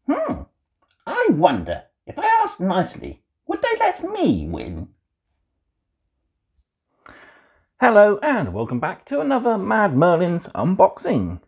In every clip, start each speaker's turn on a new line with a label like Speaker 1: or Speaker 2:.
Speaker 1: I wonder, if I asked nicely, would they let me win? Hello and welcome back to another Mad Merlins unboxing.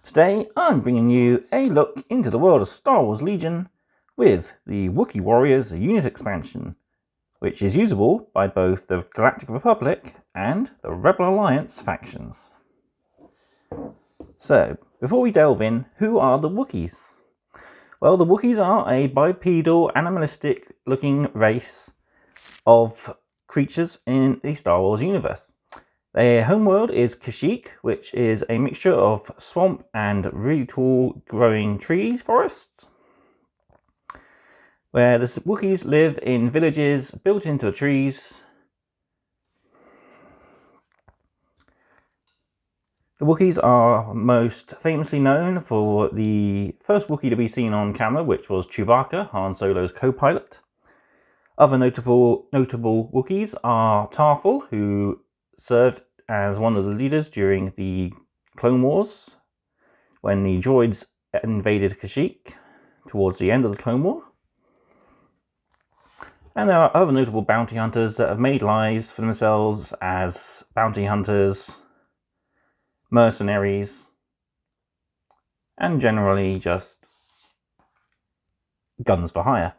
Speaker 1: Today I'm bringing you a look into the world of Star Wars Legion with the Wookie Warriors unit expansion, which is usable by both the Galactic Republic and the Rebel Alliance factions. So, before we delve in, who are the Wookiees? Well, the Wookiees are a bipedal, animalistic looking race of creatures in the Star Wars universe. Their homeworld is Kashyyyk, which is a mixture of swamp and really tall growing tree forests, where the Wookiees live in villages built into the trees. The Wookiees are most famously known for the first Wookiee to be seen on camera, which was Chewbacca, Han Solo's co-pilot. Other notable Wookiees are Tarful, who served as one of the leaders during the Clone Wars, when the droids invaded Kashyyyk towards the end of the Clone War. And there are other notable bounty hunters that have made lives for themselves as bounty hunters, mercenaries, and generally just guns for hire.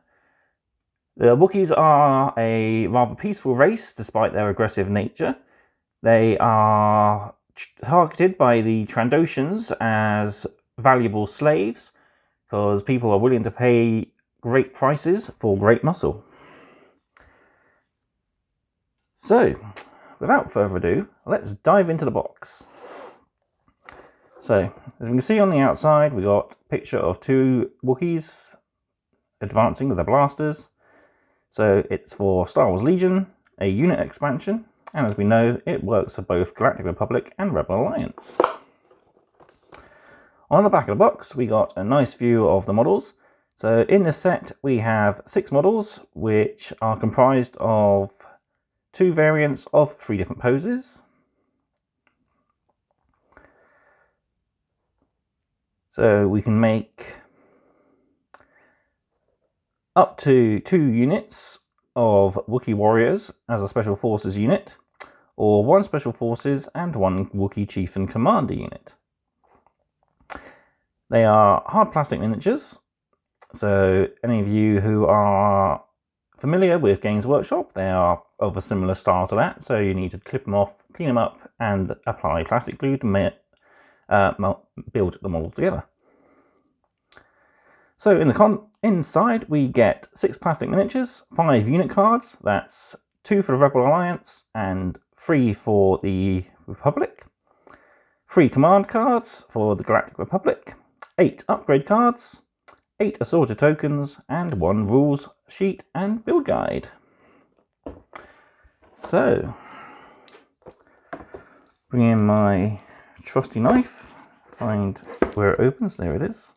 Speaker 1: The Wookiees are a rather peaceful race despite their aggressive nature. They are targeted by the Trandoshans as valuable slaves because people are willing to pay great prices for great muscle. So, without further ado, let's dive into the box. So, as we can see on the outside, we got a picture of two Wookiees advancing with their blasters. So it's for Star Wars Legion, a unit expansion, and as we know, it works for both Galactic Republic and Rebel Alliance. On the back of the box, we got a nice view of the models. So in this set, we have 6 models, which are comprised of 2 variants of 3 different poses. So we can make up to 2 units of Wookie Warriors as a Special Forces unit, or 1 Special Forces and 1 Wookie Chief and Commander unit. They are hard plastic miniatures, so any of you who are familiar with Games Workshop, they are of a similar style to that, so you need to clip them off, clean them up, and apply plastic glue to build the model together. So in the inside, we get 6 plastic miniatures, 5 unit cards, that's 2 for the Rebel Alliance and 3 for the Republic, 3 command cards for the Galactic Republic, 8 upgrade cards, 8 assorted tokens, and 1 rules sheet and build guide. So, bring in my trusty knife, find where it opens, there it is.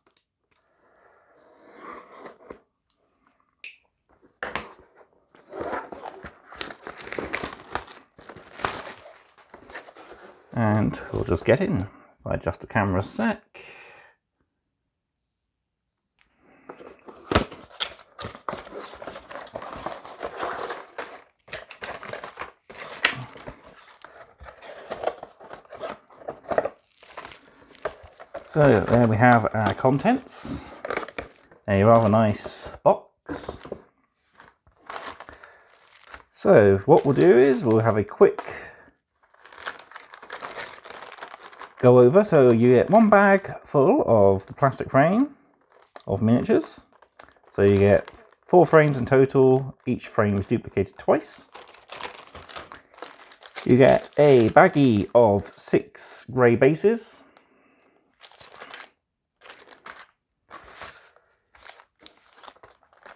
Speaker 1: And we'll just get in. If I adjust the camera a sec. So there we have our contents. A rather nice box. So what we'll do is we'll have a quick go over. So you get 1 bag full of the plastic frame of miniatures. So you get 4 frames in total, each frame is duplicated twice. You get a baggie of 6 grey bases.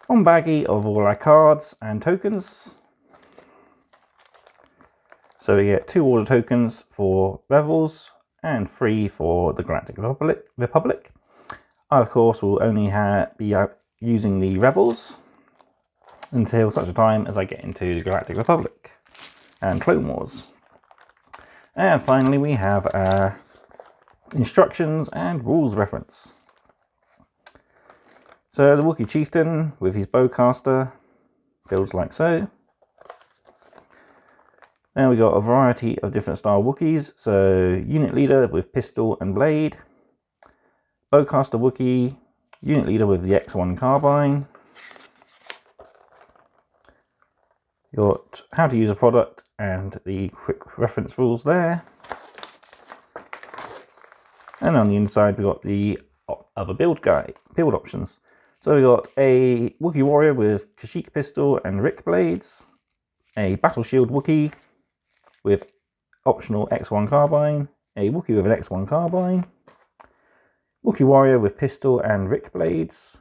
Speaker 1: One baggie of all our cards and tokens. So we get 2 order tokens for Rebels and 3 for the Galactic Republic. I, of course, will only be using the Rebels until such a time as I get into the Galactic Republic and Clone Wars. And finally, we have our instructions and rules reference. So the Wookie Chieftain with his bowcaster builds like so. Now we got a variety of different style Wookiees. So unit leader with pistol and blade, bowcaster Wookie, unit leader with the X1 carbine. You got how to use a product and the quick reference rules there. And on the inside we got the other build options. So we got a Wookie Warrior with Kashyyyk pistol and Rick blades, a Battle Shield Wookie with optional X1 carbine, a Wookie with an X1 carbine, Wookie Warrior with pistol and Rick blades,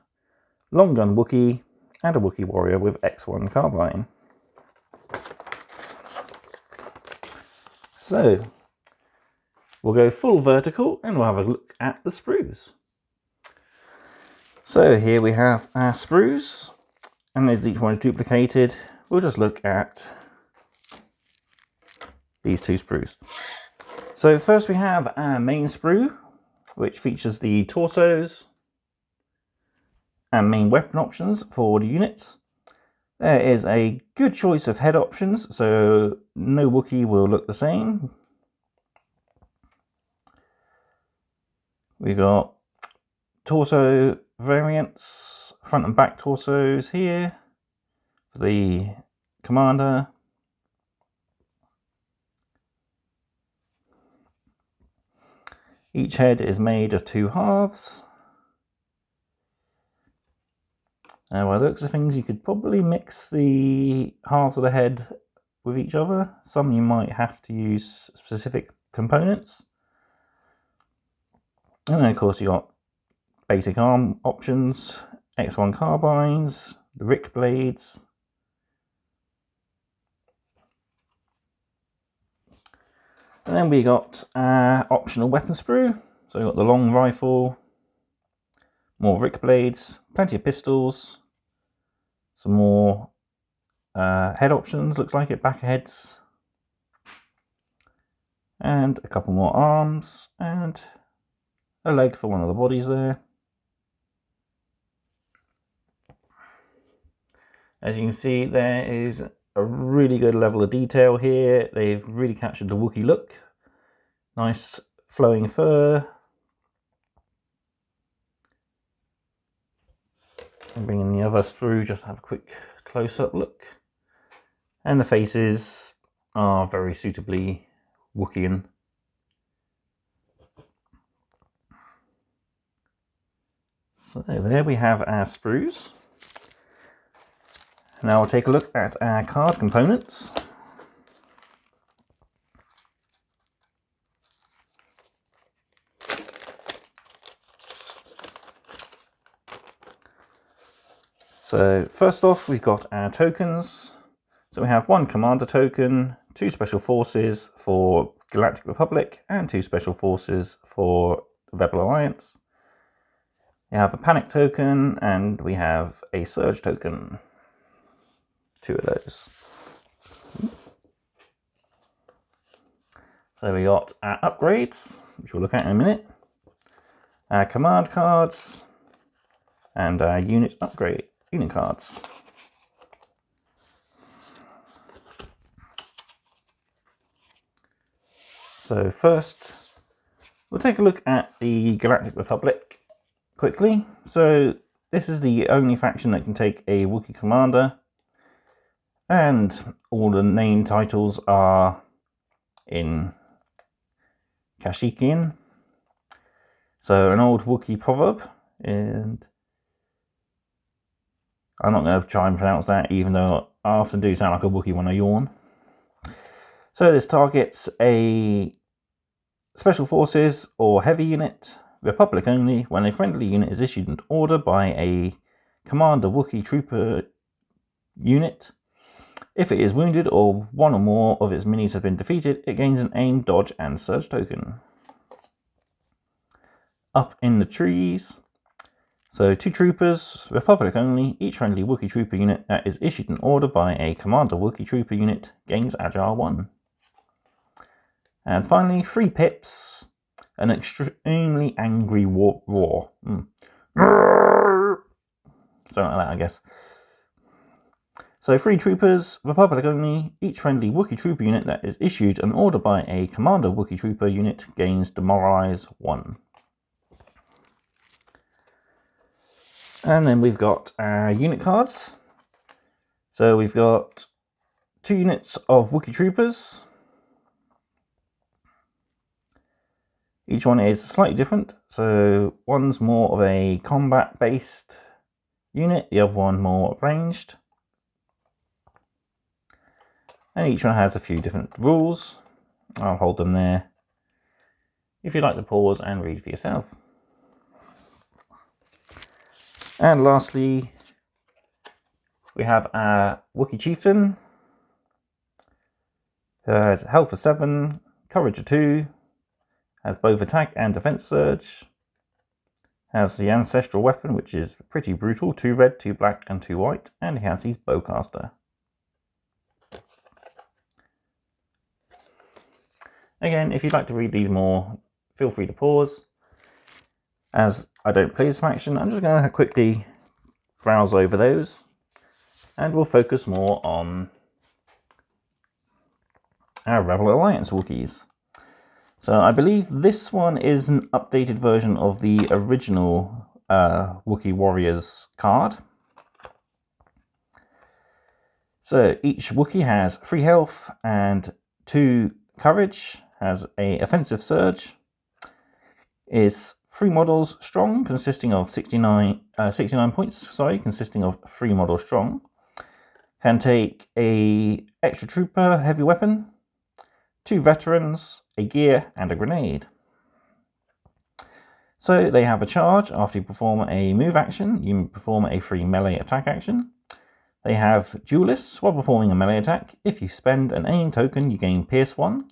Speaker 1: Long Gun Wookie, and a Wookie Warrior with X1 carbine. So we'll go full vertical and we'll have a look at the sprues. So here we have our sprues, and as each one is duplicated, we'll just look at these two sprues. So first we have our main sprue, which features the torsos and main weapon options for the units. There is a good choice of head options, so no Wookiee will look the same. We got torso variants, front and back torsos here for the commander. Each head is made of 2 halves. And by the looks of things, you could probably mix the halves of the head with each other. Some you might have to use specific components. And then of course you got basic arm options, X1 carbines, the Rick blades. And then we got optional weapon sprue. So we got the long rifle, more Rick blades, plenty of pistols, some more head options, looks like it, back heads, and a couple more arms, and a leg for one of the bodies there. As you can see, there is a really good level of detail here. They've really captured the Wookiee look. Nice flowing fur. And bring in the other sprue, just have a quick close-up look. And the faces are very suitably Wookiean. So there we have our sprues. Now we'll take a look at our card components. So first off, we've got our tokens. So we have 1 commander token, 2 special forces for Galactic Republic, and 2 special forces for the Rebel Alliance. We have a panic token, and we have a surge token. 2 of those. So we got our upgrades, which we'll look at in a minute, our command cards, and our unit cards. So first, we'll take a look at the Galactic Republic quickly. So this is the only faction that can take a Wookiee commander, and all the name titles are in Kashyykian. So an old Wookiee proverb, and I'm not going to try and pronounce that, even though I often do sound like a Wookiee when I yawn. So this targets a special forces or heavy unit, Republic only, when a friendly unit is issued an order by a commander Wookiee trooper unit. If it is wounded or one or more of its minis have been defeated, it gains an aim, dodge, and surge token. Up in the trees. So 2 troopers, Republic only, each friendly Wookiee trooper unit that is issued an order by a commander Wookiee trooper unit gains Agile 1. And finally, 3 pips, an extremely angry roar. something like that, I guess. So 3 troopers, Republic only. Each friendly Wookiee trooper unit that is issued an order by a commander Wookiee trooper unit gains Demoralize 1. And then we've got our unit cards. So we've got 2 units of Wookiee troopers. Each one is slightly different. So one's more of a combat-based unit, the other one more ranged. And each one has a few different rules. I'll hold them there if you'd like to pause and read for yourself. And lastly, we have our Wookiee Chieftain, who has Health for 7, Courage for 2, has both attack and defense surge, has the Ancestral Weapon, which is pretty brutal, 2 red, 2 black and 2 white, and he has his Bowcaster. Again, if you'd like to read these more, feel free to pause. As I don't play this faction, I'm just going to quickly browse over those, and we'll focus more on our Rebel Alliance Wookiees. So I believe this one is an updated version of the original Wookie Warriors card. So each Wookiee has 3 health and 2 courage, has a offensive surge, is 3 models strong, consisting of 69 points, consisting of 3 models strong, can take a extra trooper heavy weapon, 2 veterans, a gear and a grenade. So they have a charge. After you perform a move action, you perform a free melee attack action. They have duelists. While performing a melee attack, if you spend an aim token, you gain Pierce 1.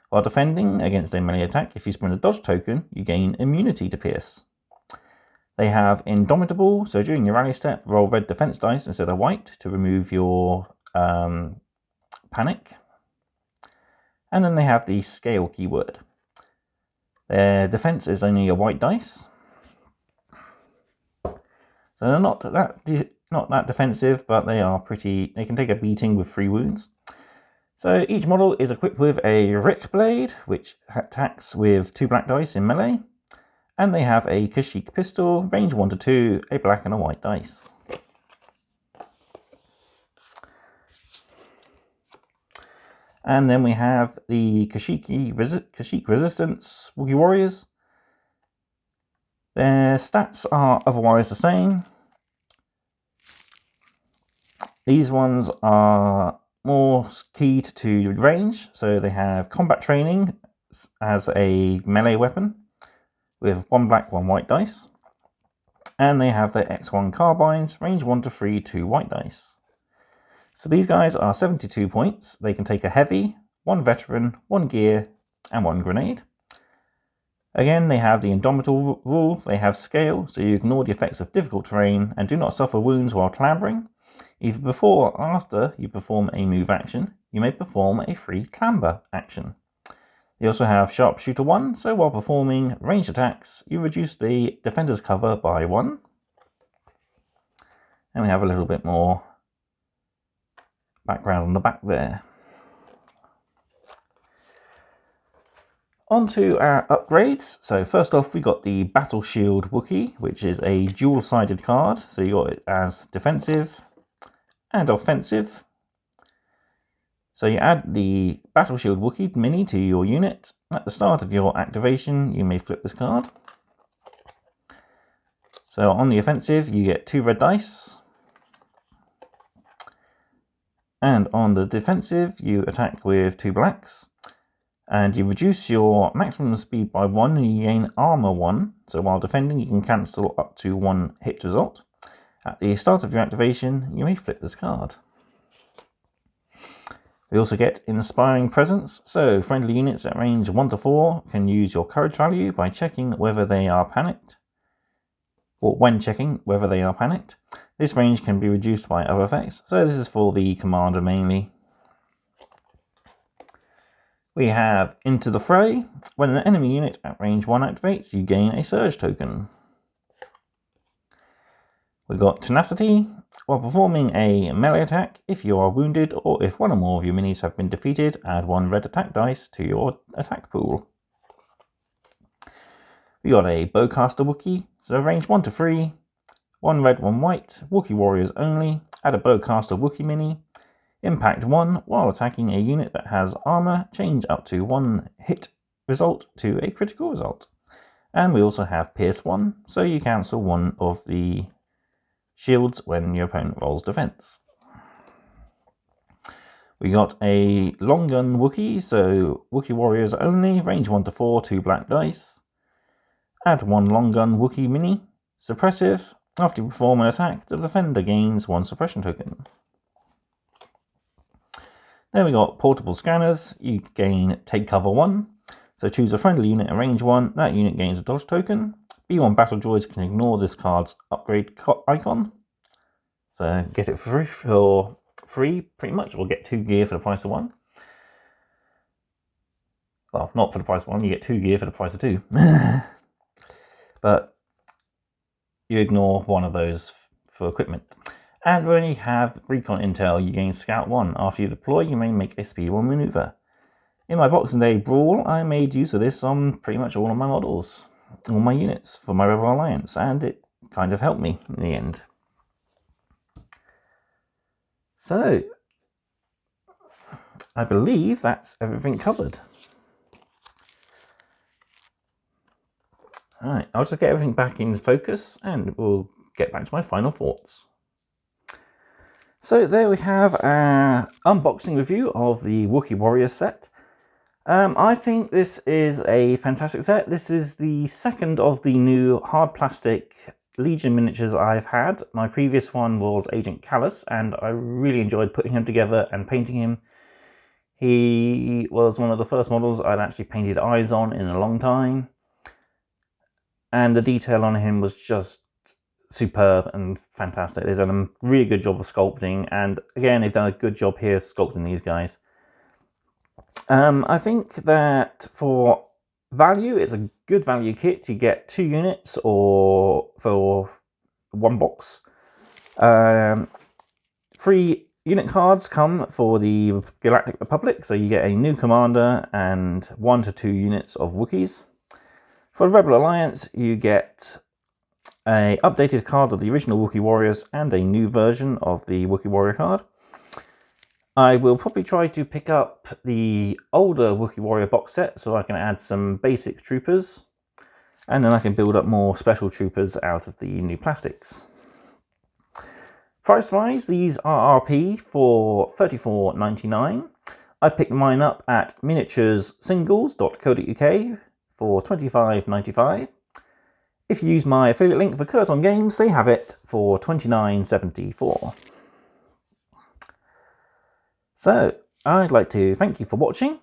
Speaker 1: While defending against a melee attack, if you spend a dodge token, you gain immunity to Pierce. They have Indomitable, so during your rally step, roll red defense dice instead of white to remove your panic. And then they have the Scale keyword. Their defense is only a white dice. So they're not that defensive, but they can take a beating with 3 wounds. So each model is equipped with a Rick Blade, which attacks with 2 black dice in melee. And they have a Kashyyyk pistol, range 1 to 2, a black and a white dice. And then we have the Kashyyyk Resistance Wookie Warriors. Their stats are otherwise the same. These ones are more keyed to range, so they have combat training as a melee weapon with 1 black, 1 white dice. And they have their X1 carbines, range 1 to 3, 2 white dice. So these guys are 72 points. They can take a heavy, 1 veteran, 1 gear, and 1 grenade. Again, they have the Indomitable rule. They have scale, so you ignore the effects of difficult terrain and do not suffer wounds while clambering. Either before or after you perform a move action, you may perform a free clamber action. They also have Sharpshooter 1, so while performing ranged attacks, you reduce the defender's cover by 1. And we have a little bit more background on the back there. On to our upgrades. So first off, we got the Battle Shield Wookiee, which is a dual-sided card. So you got it as defensive and offensive. So you add the Battle Shield Wookiee mini to your unit. At the start of your activation, you may flip this card. So on the offensive, you get 2 red dice. And on the defensive, you attack with 2 blacks. And you reduce your maximum speed by 1 and you gain armor 1. So while defending, you can cancel up to 1 hit result. At the start of your activation, you may flip this card. We also get Inspiring Presence. So friendly units at range 1 to 4 can use your courage value by checking whether they are panicked. Or when checking whether they are panicked. This range can be reduced by other effects. So this is for the commander mainly. We have Into the Fray. When an enemy unit at range 1 activates, you gain a surge token. We've got Tenacity. While performing a melee attack, if you are wounded or if one or more of your minis have been defeated, add 1 red attack dice to your attack pool. We got a Bowcaster Wookie, so range 1 to 3, 1 red, 1 white, Wookie Warriors only, add a Bowcaster Wookie mini, impact 1 while attacking a unit that has armor, change up to 1 hit result to a critical result. And we also have Pierce 1, so you cancel 1 of the shields when your opponent rolls defense. We got a Long Gun Wookie, so Wookie Warriors only, range 1 to 4, 2 black dice. Add 1 Long Gun Wookie mini, suppressive. After you perform an attack, the defender gains 1 suppression token. Then we got Portable Scanners. You gain Take Cover 1. So choose a friendly unit at range 1. That unit gains a dodge token. B1 Battle Droids can ignore this card's upgrade icon. So get it for free, pretty much, or get 2 gear for the price of 1. Well, not for the price of 1, you get 2 gear for the price of 2. But you ignore one of those for equipment. And when you have Recon Intel, you gain Scout 1. After you deploy, you may make a Speed 1 maneuver. In my Boxing Day Brawl, I made use of this on pretty much all of my models, all my units for my Rebel Alliance, and it kind of helped me in the end. So, I believe that's everything covered. Alright, I'll just get everything back in focus and we'll get back to my final thoughts. So there we have an unboxing review of the Wookie Warriors set. I think this is a fantastic set. This is the second of the new hard plastic Legion miniatures I've had. My previous one was Agent Callus, and I really enjoyed putting him together and painting him. He was one of the first models I'd actually painted eyes on in a long time. And the detail on him was just superb and fantastic. They've done a really good job of sculpting, and again, they've done a good job here of sculpting these guys. I think that for value, it's a good value kit. You get 2 units or for 1 box. 3 unit cards come for the Galactic Republic, so you get a new commander and 1 to 2 units of Wookiees. For the Rebel Alliance, you get an updated card of the original Wookie Warriors and a new version of the Wookie Warrior card. I will probably try to pick up the older Wookie Warrior box set so I can add some basic troopers, and then I can build up more special troopers out of the new plastics. Price-wise, these are RP for $34.99. I picked mine up at miniaturesingles.co.uk for $25.95. If you use my affiliate link for Curton Games, they have it for $29.74. So, I'd like to thank you for watching.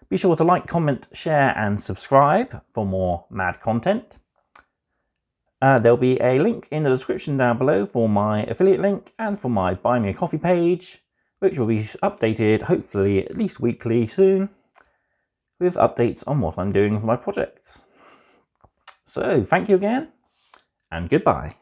Speaker 1: Be sure to like, comment, share and subscribe for more mad content. There'll be a link in the description down below for my affiliate link and for my Buy Me a Coffee page, which will be updated hopefully at least weekly soon, with updates on what I'm doing for my projects. So, thank you again, and goodbye.